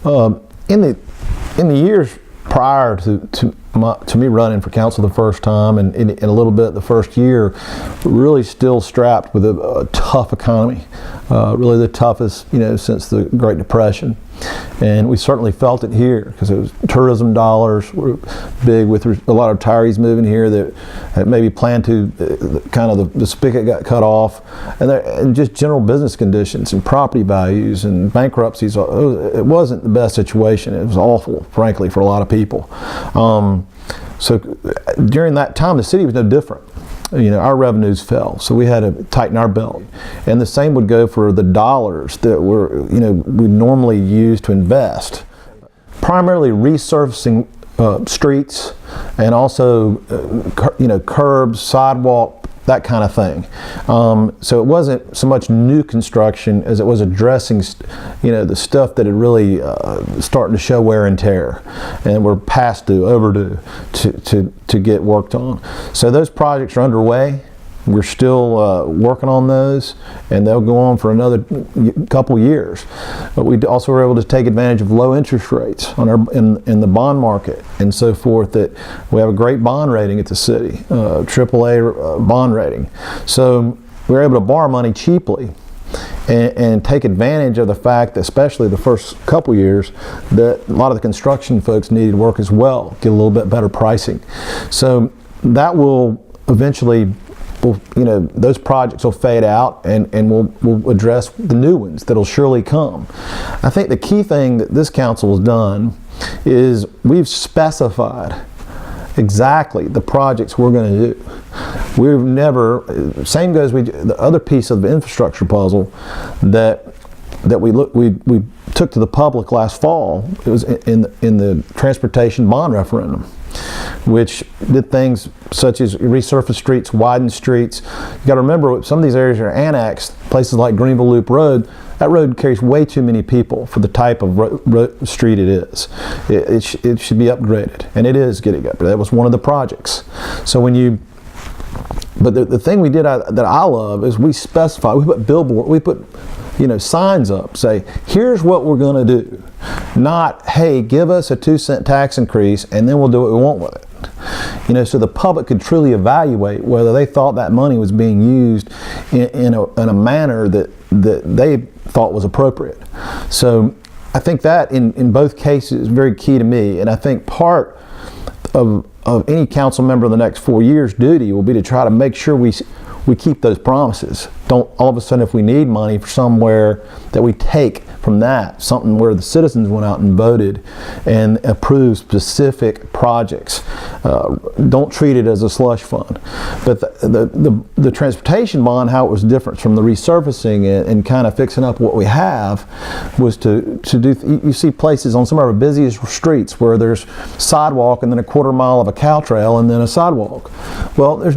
In the years prior to me running for council the first time, and a little bit the first year, really still strapped with a tough economy, really the toughest since the Great Depression. And we certainly felt it here because it was tourism dollars were big, with a lot of retirees moving here that had maybe planned to, kind of the spigot got cut off, and just general business conditions and property values and bankruptcies. It wasn't the best situation. It was awful, frankly, for a lot of people. So during that time, the city was no different. Our revenues fell, so we had to tighten our belt. And the same would go for the dollars that we normally use to invest. Primarily resurfacing streets, and also curbs, sidewalk, that kind of thing. So it wasn't so much new construction as it was addressing the stuff that had really starting to show wear and tear, and were past due, overdue to get worked on. So those projects are underway. We're still working on those, and they'll go on for another couple years. But we also were able to take advantage of low interest rates on in the bond market and so forth. That we have a great bond rating at the city, AAA bond rating. So we were able to borrow money cheaply and take advantage of the fact that, especially the first couple years, that a lot of the construction folks needed work as well, get a little bit better pricing. So that will eventually, those projects will fade out, and we'll address the new ones that'll surely come. I think the key thing that this council has done is we've specified exactly the projects we're going to do. We've never, same goes with the other piece of the infrastructure puzzle that we took to the public last fall. It was in the transportation bond referendum, which did things such as resurface streets, widen streets. You got to remember, some of these areas are annexed. Places like Greenville Loop Road, that road carries way too many people for the type of street it is. It should be upgraded, and it is getting upgraded. That was one of the projects. So but the thing we did that I love is we specify. We put billboard. We put signs up, say, here's what we're going to do. Not, hey, give us a 2-cent tax increase and then we'll do what we want with it. So the public could truly evaluate whether they thought that money was being used in a manner that they thought was appropriate. So I think that in both cases is very key to me, and I think part of any council member in the next 4 years' duty will be to try to make sure we keep those promises. Don't all of a sudden, if we need money for somewhere, that we take from that something where the citizens went out and voted and approved specific projects. Don't treat it as a slush fund. But the transportation bond, how it was different from the resurfacing and kind of fixing up what we have, was to do. You see places on some of our busiest streets where there's sidewalk and then a quarter mile of a cow trail and then a sidewalk. Well,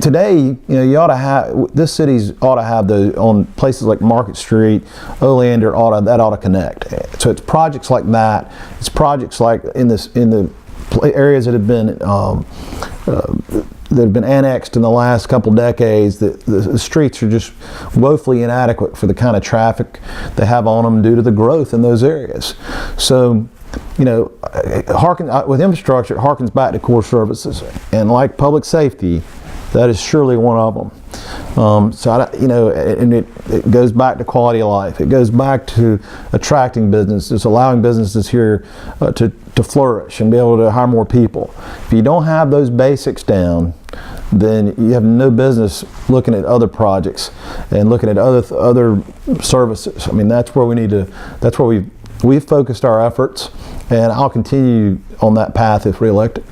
today, you ought to have, this city's ought to have on places like Market Street, Oleander, that ought to connect. So it's projects like that. It's projects like in the areas that have been annexed in the last couple decades. The streets are just woefully inadequate for the kind of traffic they have on them due to the growth in those areas. So, with infrastructure, it harkens back to core services, and like public safety, that is surely one of them. And it goes back to quality of life. It goes back to attracting businesses, allowing businesses here to flourish and be able to hire more people. If you don't have those basics down, then you have no business looking at other projects and looking at other services. I mean, that's where we need to. That's where we've focused our efforts, and I'll continue on that path if reelected.